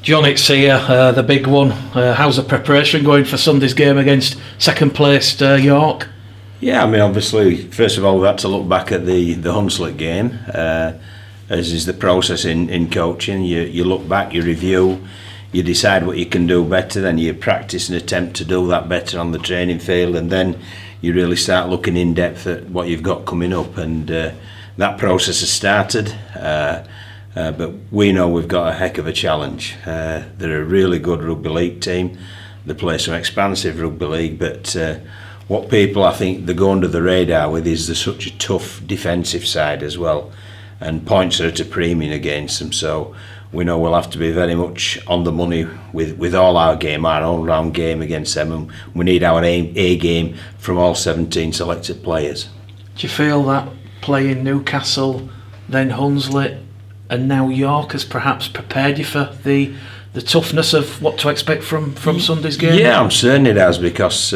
John, it's here, the big one. How's the preparation going for Sunday's game against second-placed York? Yeah, I mean, obviously, first of all, we had to look back at the Hunslet game, as is the process in coaching. You look back, you review, you decide what you can do better, then you practice and attempt to do that better on the training field, and then you really start looking in depth at what you've got coming up, and that process has started. But we know we've got a heck of a challenge. They're a really good rugby league team. They play some expansive rugby league, but what people I think they go under the radar with is there's such a tough defensive side as well, and points are at a premium against them. So we know we'll have to be very much on the money with all our game, our all-round game against them, and we need our A game from all 17 selected players. Do you feel that playing Newcastle, then Hunslet, and now York has perhaps prepared you for the toughness of what to expect from Sunday's game? Yeah, I'm certain it has, because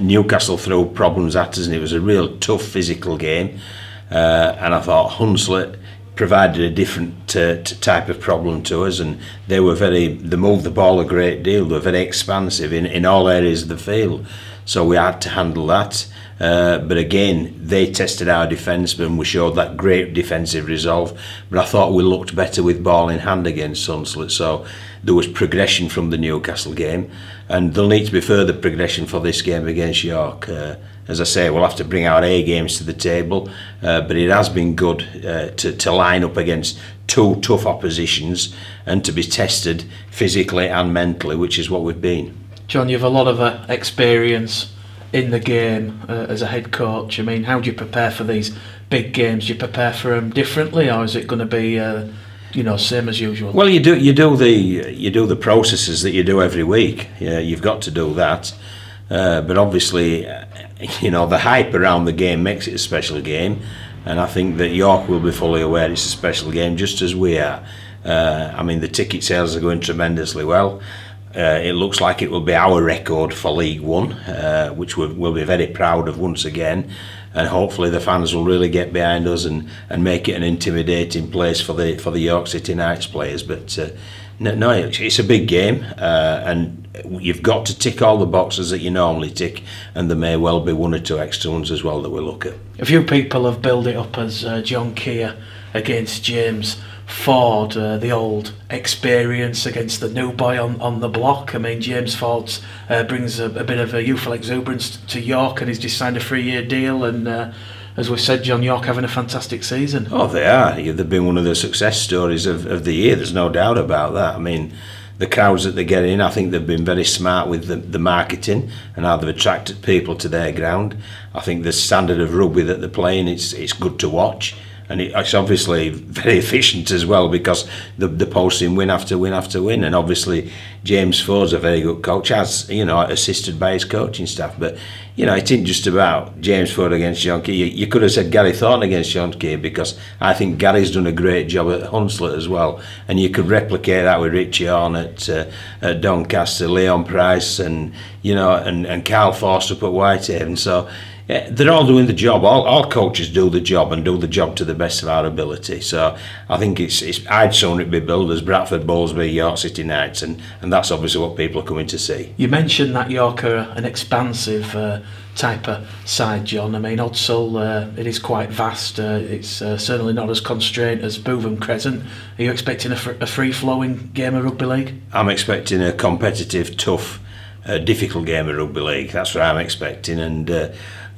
Newcastle threw problems at us and it was a real tough physical game, and I thought Hunslet provided a different type of problem to us, and they moved the ball a great deal. They were very expansive in all areas of the field, so we had to handle that. But again, they tested our defence, and we showed that great defensive resolve. But I thought we looked better with ball in hand against Hunslet, so there was progression from the Newcastle game, and there'll need to be further progression for this game against York. As I say, we'll have to bring our A games to the table, but it has been good to line up against two tough oppositions and to be tested physically and mentally, which is what we've been. John, you have a lot of experience in the game as a head coach. I mean, how do you prepare for these big games? Do you prepare for them differently, or is it going to be same as usual? Well, you do the processes that you do every week. Yeah, you've got to do that, but obviously, the hype around the game makes it a special game, and I think that York will be fully aware it's a special game, just as we are. I mean, the ticket sales are going tremendously well. It looks like it will be our record for League One, which we'll be very proud of once again, and hopefully the fans will really get behind us and make it an intimidating place for the York City Knights players. But no, it's a big game, and you've got to tick all the boxes that you normally tick, and there may well be one or two extra ones as well that we'll look at. A few people have built it up as John Kear against James Ford, the old experience against the new boy on the block. I mean, James Ford brings a bit of a youthful exuberance to York, and he's just signed a 3-year deal, and as we said, John, York having a fantastic season. Oh, they are. They've been one of the success stories of the year, there's no doubt about that. I mean, the crowds that they get in, I think they've been very smart with the marketing and how they've attracted people to their ground. I think the standard of rugby that they're playing, it's good to watch. And it's obviously very efficient as well, because the posting win after win after win. And obviously James Ford's a very good coach, as assisted by his coaching staff. But it isn't just about James Ford against John Kear. You could have said Gary Thornton against John Kear, because I think Gary's done a great job at Hunslet as well. And you could replicate that with Richie Horn at Doncaster, Leon Price, and and Carl Forster up at Whitehaven. So yeah, they're all doing the job. All coaches do the job, and do the job to the best of our ability. So I think I'd sooner it be billed as Bradford, Bowlesby, York City Knights, and that's obviously what people are coming to see. You mentioned that York are an expansive type of side, John. I mean, Odsal, it is quite vast. It's certainly not as constrained as Bootham Crescent. Are you expecting a free-flowing game of rugby league? I'm expecting a competitive, tough, difficult game of rugby league. That's what I'm expecting, and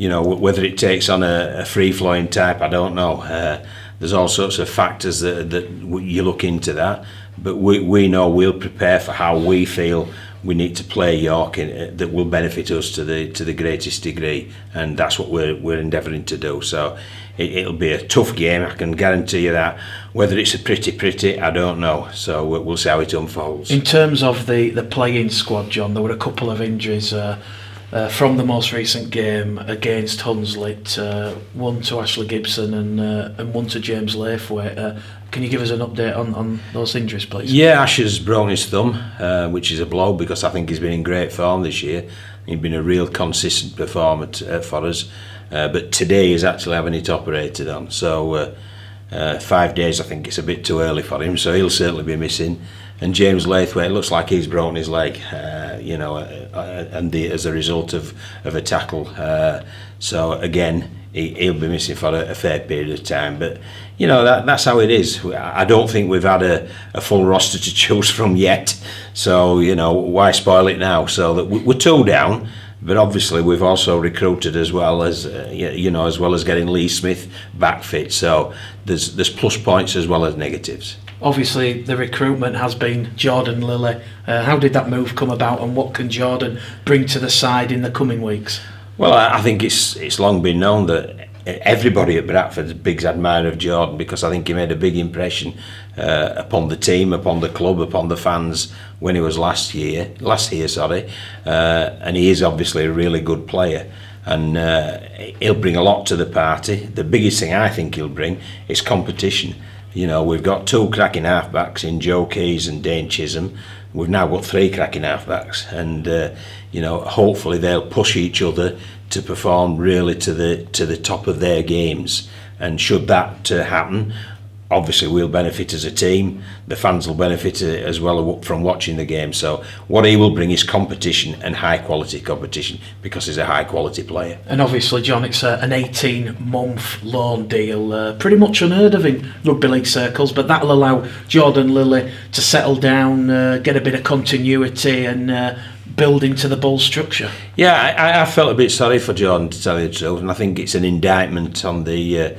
whether it takes on a free-flowing type, I don't know. There's all sorts of factors that you look into that, but we know we'll prepare for how we feel we need to play York that will benefit us to the greatest degree, and that's what we're endeavouring to do. So it'll be a tough game, I can guarantee you that. Whether it's a pretty, I don't know. So we'll see how it unfolds. In terms of the playing squad, John, there were a couple of injuries from the most recent game against Hunslet, one to Ashley Gibson and one to James Laithwaite. Can you give us an update on those injuries, please? Yeah, Ash has broken his thumb, which is a blow, because I think he's been in great form this year. He's been a real consistent performer for us, but today he's actually having it operated on. So 5 days, I think it's a bit too early for him, so he'll certainly be missing. and James Laithwaite looks like he's broken his leg, you know, as a result of a tackle. So again, he'll be missing for a fair period of time. But you know, that's how it is. I don't think we've had a full roster to choose from yet. So you know, why spoil it now? So that we're 2 down. But obviously we've also recruited as well as you know, as well as getting Lee Smith back fit. So there's plus points as well as negatives. Obviously the recruitment has been Jordan Lilly. How did that move come about, and what can Jordan bring to the side in the coming weeks? Well, I think it's long been known that everybody at Bradford is a big admirer of Jordan, because I think he made a big impression upon the team, upon the club, upon the fans when he was last year, and he is obviously a really good player, and he'll bring a lot to the party. The biggest thing I think he'll bring is competition. You know, we've got 2 cracking halfbacks in Joe Keys and Dane Chisholm. We've now got 3 cracking halfbacks, and you know, hopefully they'll push each other to perform really to the top of their games. And should that happen, obviously we'll benefit as a team, the fans will benefit as well from watching the game. So what he will bring is competition, and high quality competition, because he's a high quality player. And obviously, John, it's an 18-month loan deal, pretty much unheard of in rugby league circles, but that'll allow Jordan Lilly to settle down, get a bit of continuity, and build into the Bull structure. Yeah, I felt a bit sorry for Jordan, to tell you the truth, and I think it's an indictment on the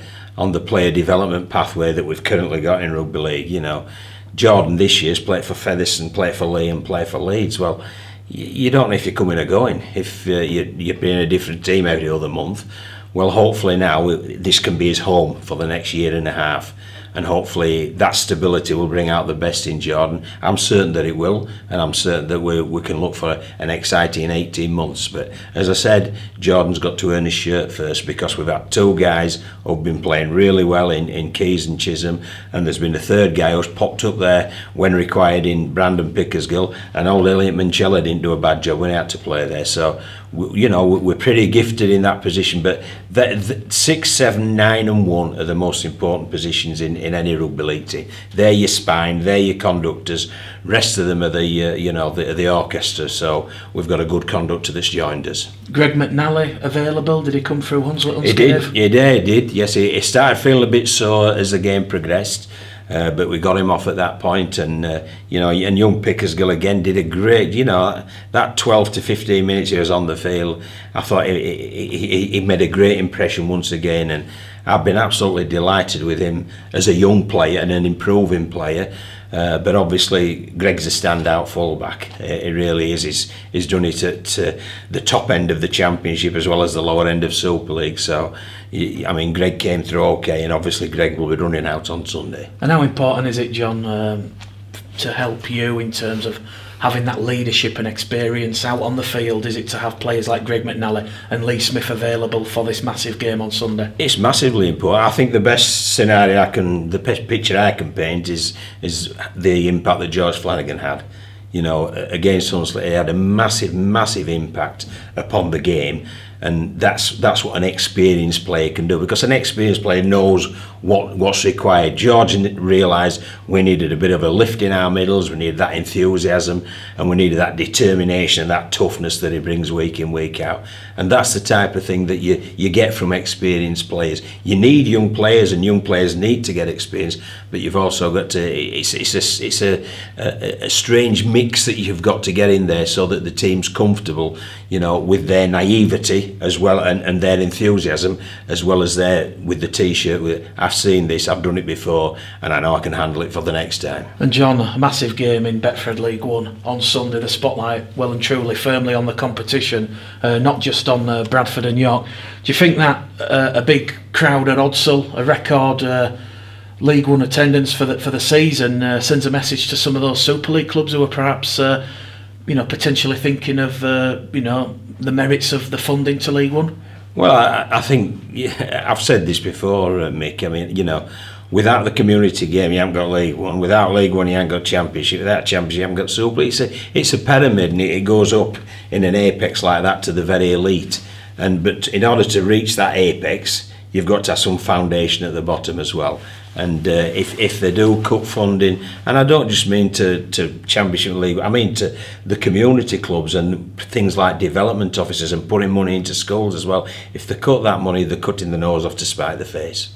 player development pathway that we've currently got in rugby league. You know, Jordan this year's played for Featherstone, played for Lee, and played for Leeds. Well, you don't know if you're coming or going, if you're playing a different team every other month. Well, hopefully now this can be his home for the next year and a half, and hopefully that stability will bring out the best in Jordan. I'm certain that it will, and I'm certain that we can look for an exciting 18 months. But as I said, Jordan's got to earn his shirt first, because we've had 2 guys who've been playing really well in Keys and Chisholm, and there's been a 3rd guy who's popped up there when required in Brandon Pickersgill, and old Elliot Manchella didn't do a bad job when he had to play there. So you know, we're pretty gifted in that position, but the 6, 7, 9 and 1 are the most important positions in any rugby league team. They're your spine, they're your conductors. Rest of them are the orchestra. So we've got a good conductor that's joined us. Greg McNally available? Did he come through Hunslet? He did. Yes, he started feeling a bit sore as the game progressed. But we got him off at that point, and you know, and young Pickersgill again did a great, you know, that 12 to 15 minutes he was on the field. I thought he made a great impression once again, and I've been absolutely delighted with him as a young player and an improving player. But obviously Greg's a standout fullback. He really is. He's done it at the top end of the Championship as well as the lower end of Super League. So I mean, Greg came through okay, and obviously Greg will be running out on Sunday. And how important is it, John, to help you in terms of having that leadership and experience out on the field? Is it to have players like Greg McNally and Lee Smith available for this massive game on Sunday? It's massively important. I think the best scenario the best picture I can paint is the impact that George Flanagan had. You know, against Hunslet, he had a massive impact upon the game. And that's what an experienced player can do, because an experienced player knows what's required. George realised we needed a bit of a lift in our middles, we needed that enthusiasm, and we needed that determination and that toughness that he brings week in, week out. And that's the type of thing that you get from experienced players. You need young players, and young players need to get experience, but you've also got to, it's a strange mix that you've got to get in there so that the team's comfortable, you know, with their naivety as well, and their enthusiasm, as well as with the t-shirt. I've seen this, I've done it before, and I know I can handle it for the next time. And John, a massive game in Betfred League One on Sunday. The spotlight well and truly firmly on the competition, not just on Bradford and York. Do you think that a big crowd at Odsall, a record League One attendance for the season, sends a message to some of those Super League clubs who are perhaps potentially thinking of the merits of the funding to League One? Well, I think, I've said this before, Mick. I mean, you know, without the community game, you haven't got League One. Without League One, you haven't got Championship. Without Championship, you haven't got Super League. It's a pyramid, and it goes up in an apex like that to the very elite. But in order to reach that apex, you've got to have some foundation at the bottom as well. And if they do cut funding, and I don't just mean to Championship League, I mean to the community clubs and things like development officers and putting money into schools as well. If they cut that money, they're cutting the nose off to spite the face.